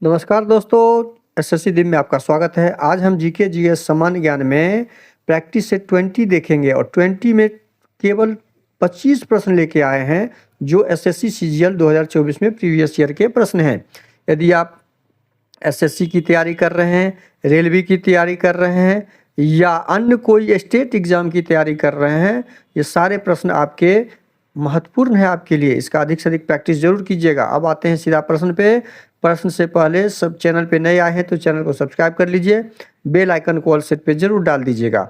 नमस्कार दोस्तों, एसएससी दिन में आपका स्वागत है। आज हम जीके जीएस सामान्य ज्ञान में प्रैक्टिस सेट 20 देखेंगे और 20 में केवल 25 प्रश्न लेके आए हैं जो एसएससी सीजीएल 2024 में प्रीवियस ईयर के प्रश्न हैं। यदि आप एसएससी की तैयारी कर रहे हैं, रेलवे की तैयारी कर रहे हैं या अन्य कोई स्टेट एग्ज़ाम की तैयारी कर रहे हैं, ये सारे प्रश्न आपके महत्वपूर्ण है आपके लिए। इसका अधिक से अधिक प्रैक्टिस जरूर कीजिएगा। अब आते हैं सीधा प्रश्न पे। प्रश्न से पहले सब चैनल पे नए आए हैं तो चैनल को सब्सक्राइब कर लीजिए, बेल आइकन को ऑल सेट पे जरूर डाल दीजिएगा।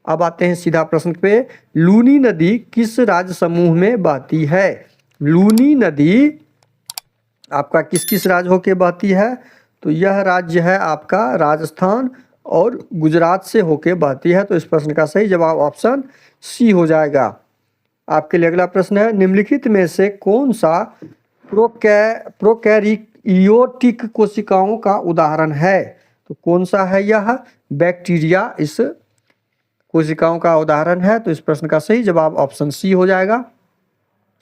अब आते हैं सीधा प्रश्न पे। लूनी नदी किस राज्य समूह में बहती है? लूनी नदी आपका किस किस राज्य होके बहती है? तो यह राज्य है आपका राजस्थान और गुजरात से होके बहती है। तो इस प्रश्न का सही जवाब ऑप्शन सी हो जाएगा। आपके लिए अगला प्रश्न है, निम्नलिखित में से कौन सा प्रोकैरियोटिक कोशिकाओं का उदाहरण है? तो कौन सा है यह? बैक्टीरिया इस कोशिकाओं का उदाहरण है। तो इस प्रश्न का सही जवाब ऑप्शन सी हो जाएगा।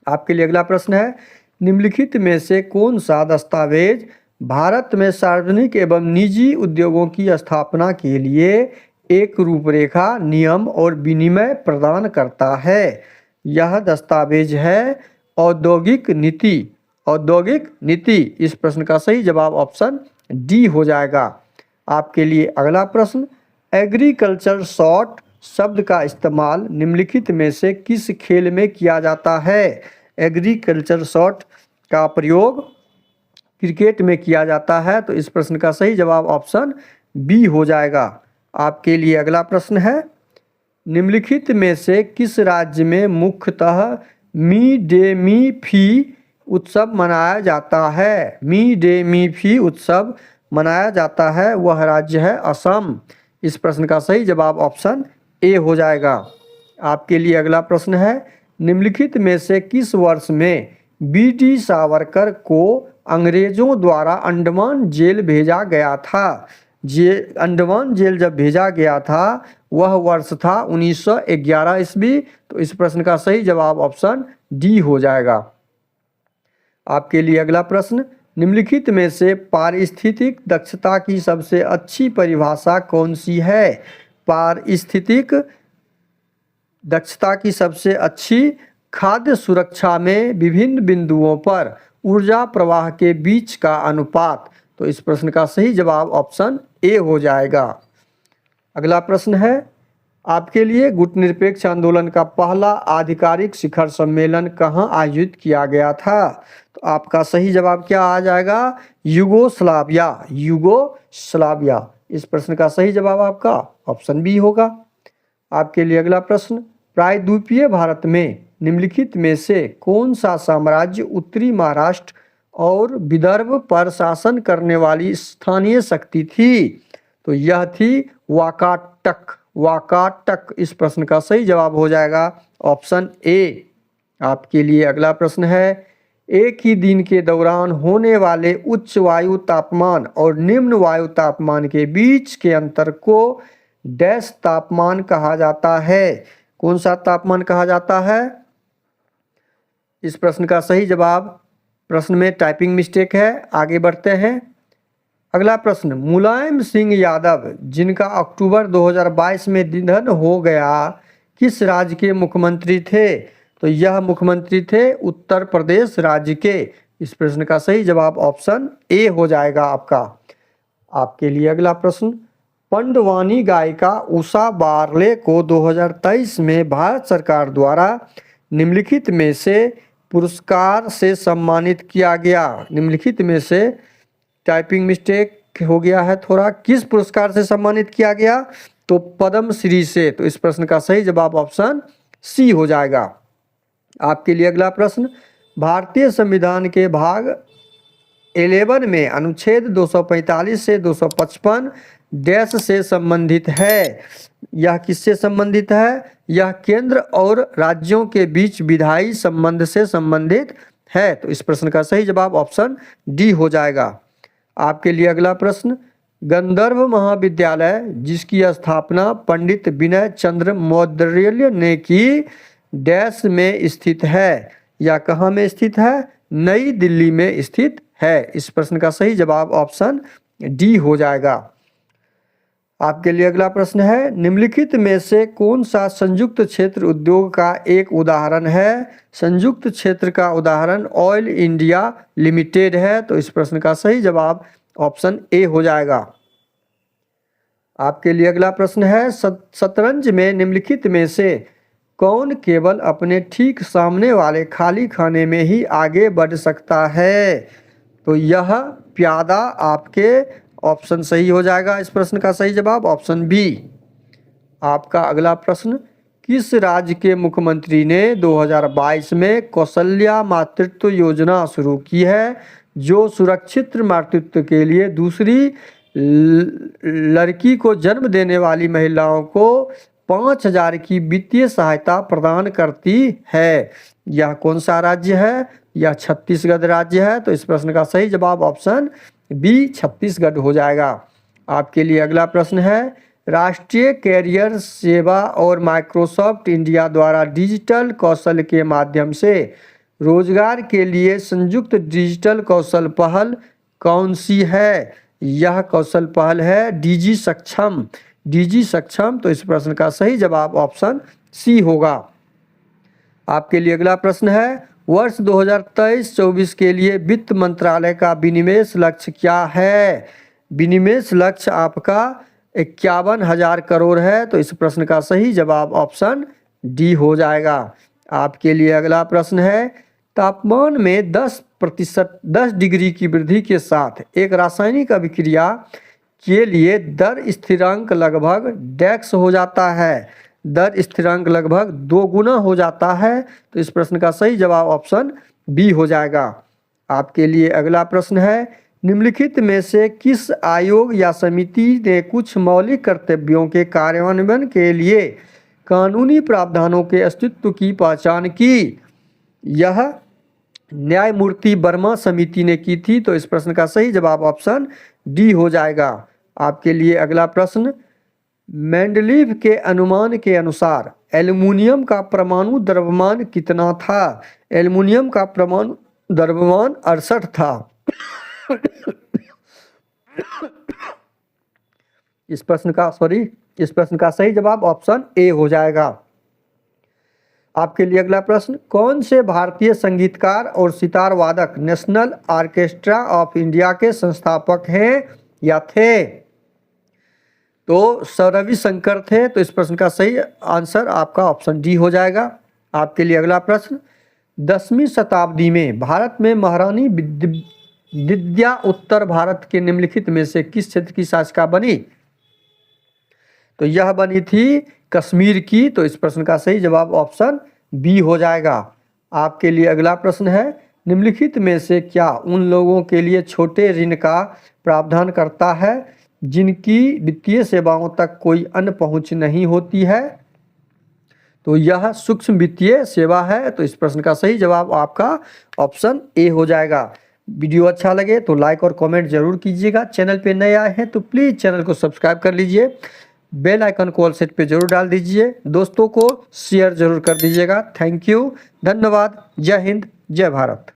आपके लिए अगला प्रश्न है, निम्नलिखित में से कौन सा दस्तावेज भारत में सार्वजनिक एवं निजी उद्योगों की स्थापना के लिए एक रूपरेखा, नियम और विनिमय प्रदान करता है? यह दस्तावेज है औद्योगिक नीति। औद्योगिक नीति। इस प्रश्न का सही जवाब ऑप्शन डी हो जाएगा। आपके लिए अगला प्रश्न, एग्रीकल्चर शॉट शब्द का इस्तेमाल निम्नलिखित में से किस खेल में किया जाता है? एग्रीकल्चर शॉट का प्रयोग क्रिकेट में किया जाता है। तो इस प्रश्न का सही जवाब ऑप्शन बी हो जाएगा। आपके लिए अगला प्रश्न है, निम्नलिखित में से किस राज्य में मुख्यतः मी डे मी फी उत्सव मनाया जाता है? मी डे मी फी उत्सव मनाया जाता है, वह राज्य है असम। इस प्रश्न का सही जवाब ऑप्शन ए हो जाएगा। आपके लिए अगला प्रश्न है, निम्नलिखित में से किस वर्ष में बीडी सावरकर को अंग्रेजों द्वारा अंडमान जेल भेजा गया था? अंडमान जेल जब भेजा गया था वह वर्ष था 1911 ईस्वी। तो इस प्रश्न का सही जवाब ऑप्शन डी हो जाएगा। आपके लिए अगला प्रश्न, निम्नलिखित में से पारिस्थितिक दक्षता की सबसे अच्छी परिभाषा कौन सी है? पारिस्थितिक दक्षता की सबसे अच्छी खाद्य सुरक्षा में विभिन्न बिंदुओं पर ऊर्जा प्रवाह के बीच का अनुपात। तो इस प्रश्न का सही जवाब ऑप्शन ए हो जाएगा। अगला प्रश्न है आपके लिए, गुटनिरपेक्ष आंदोलन का पहला आधिकारिक शिखर सम्मेलन कहाँ आयोजित किया गया था? तो आपका सही जवाब क्या आ जाएगा? युगोस्लाविया। युगोस्लाविया। इस प्रश्न का सही जवाब आपका ऑप्शन बी होगा। आपके लिए अगला प्रश्न, प्रायद्वीपीय भारत में निम्नलिखित में से कौन सा साम्राज्य उत्तरी महाराष्ट्र और विदर्भ पर शासन करने वाली स्थानीय शक्ति थी? तो यह थी वाकाटक। वाकाटक। इस प्रश्न का सही जवाब हो जाएगा ऑप्शन ए। आपके लिए अगला प्रश्न है, एक ही दिन के दौरान होने वाले उच्च वायु तापमान और निम्न वायु तापमान के बीच के अंतर को डैश तापमान कहा जाता है? कौन सा तापमान कहा जाता है? इस प्रश्न का सही जवाब, प्रश्न में टाइपिंग मिस्टेक है, आगे बढ़ते हैं। अगला प्रश्न, मुलायम सिंह यादव जिनका अक्टूबर 2022 में निधन हो गया किस राज्य के मुख्यमंत्री थे? तो यह मुख्यमंत्री थे उत्तर प्रदेश राज्य के। इस प्रश्न का सही जवाब ऑप्शन ए हो जाएगा आपका। आपके लिए अगला प्रश्न, पंडवानी गायिका उषा बारले को 2023 में भारत सरकार द्वारा निम्नलिखित में से पुरस्कार से सम्मानित किया गया? निम्नलिखित में से टाइपिंग मिस्टेक हो गया है थोड़ा, किस पुरस्कार से सम्मानित किया गया? तो पद्म श्री से। तो इस प्रश्न का सही जवाब ऑप्शन सी हो जाएगा। आपके लिए अगला प्रश्न, भारतीय संविधान के भाग 11 में अनुच्छेद 245 से 255 डैश से संबंधित है? यह किससे संबंधित है? यह केंद्र और राज्यों के बीच विधायी संबंध से संबंधित है। तो इस प्रश्न का सही जवाब ऑप्शन डी हो जाएगा। आपके लिए अगला प्रश्न, गंधर्व महाविद्यालय जिसकी स्थापना पंडित विनय चंद्र मौर्य ने की डैश में स्थित है? या कहाँ में स्थित है? नई दिल्ली में स्थित है। इस प्रश्न का सही जवाब ऑप्शन डी हो जाएगा। आपके लिए अगला प्रश्न है, निम्नलिखित में से कौन सा संयुक्त क्षेत्र उद्योग का एक उदाहरण है? संयुक्त क्षेत्र का उदाहरण ऑयल इंडिया लिमिटेड है। तो इस प्रश्न का सही जवाब ऑप्शन ए हो जाएगा। आपके लिए अगला प्रश्न है, शतरंज में निम्नलिखित में से कौन केवल अपने ठीक सामने वाले खाली खाने में ही आगे बढ़ सकता है? तो यह प्यादा आपके ऑप्शन सही हो जाएगा। इस प्रश्न का सही जवाब ऑप्शन बी। आपका अगला प्रश्न, किस राज्य के मुख्यमंत्री ने 2022 में कौशल्या मातृत्व योजना शुरू की है, जो सुरक्षित मातृत्व के लिए दूसरी लड़की को जन्म देने वाली महिलाओं को 5,000 की वित्तीय सहायता प्रदान करती है? यह कौन सा राज्य है? यह छत्तीसगढ़ राज्य है। तो इस प्रश्न का सही जवाब ऑप्शन बी छत्तीसगढ़ हो जाएगा। आपके लिए अगला प्रश्न है, राष्ट्रीय कैरियर सेवा और माइक्रोसॉफ्ट इंडिया द्वारा डिजिटल कौशल के माध्यम से रोजगार के लिए संयुक्त डिजिटल कौशल पहल कौन सी है? यह कौशल पहल है डीजी सक्षम। डीजी सक्षम। तो इस प्रश्न का सही जवाब ऑप्शन सी होगा। आपके लिए अगला प्रश्न है, वर्ष 2023-24 के लिए वित्त मंत्रालय का विनिवेश लक्ष्य क्या है? विनिवेश लक्ष्य आपका 51,000 करोड़ है। तो इस प्रश्न का सही जवाब ऑप्शन डी हो जाएगा। आपके लिए अगला प्रश्न है, तापमान में 10 डिग्री की वृद्धि के साथ एक रासायनिक अभिक्रिया के लिए दर स्थिरांक लगभग डैक्स हो जाता है। दर स्थिरांक लगभग 2 गुना हो जाता है। तो इस प्रश्न का सही जवाब ऑप्शन बी हो जाएगा। आपके लिए अगला प्रश्न है, निम्नलिखित में से किस आयोग या समिति ने कुछ मौलिक कर्तव्यों के कार्यान्वयन के लिए कानूनी प्रावधानों के अस्तित्व की पहचान की? यह न्यायमूर्ति वर्मा समिति ने की थी। तो इस प्रश्न का सही जवाब ऑप्शन डी हो जाएगा। आपके लिए अगला प्रश्न, मेंडलीव के अनुमान के अनुसार एल्युमिनियम का परमाणु द्रव्यमान कितना था? एल्युमिनियम का परमाणु द्रव्यमान 68 था। इस प्रश्न का सही जवाब ऑप्शन ए हो जाएगा। आपके लिए अगला प्रश्न, कौन से भारतीय संगीतकार और सितार वादक नेशनल ऑर्केस्ट्रा ऑफ इंडिया के संस्थापक हैं या थे? तो सर रविशंकर थे। तो इस प्रश्न का सही आंसर आपका ऑप्शन डी हो जाएगा। आपके लिए अगला प्रश्न, 10वीं शताब्दी में भारत में महारानी विद्या उत्तर भारत के निम्नलिखित में से किस क्षेत्र की शासिका बनी? तो यह बनी थी कश्मीर की। तो इस प्रश्न का सही जवाब ऑप्शन बी हो जाएगा। आपके लिए अगला प्रश्न है, निम्नलिखित में से क्या उन लोगों के लिए छोटे ऋण का प्रावधान करता है जिनकी वित्तीय सेवाओं तक कोई अन्य पहुंच नहीं होती है? तो यह सूक्ष्म वित्तीय सेवा है। तो इस प्रश्न का सही जवाब आपका ऑप्शन ए हो जाएगा। वीडियो अच्छा लगे तो लाइक और कमेंट जरूर कीजिएगा। चैनल पे नए आए हैं तो प्लीज़ चैनल को सब्सक्राइब कर लीजिए। बेल आइकन को ऑल सेट पे जरूर डाल दीजिए। दोस्तों को शेयर जरूर कर दीजिएगा। थैंक यू, धन्यवाद। जय हिंद, जय भारत।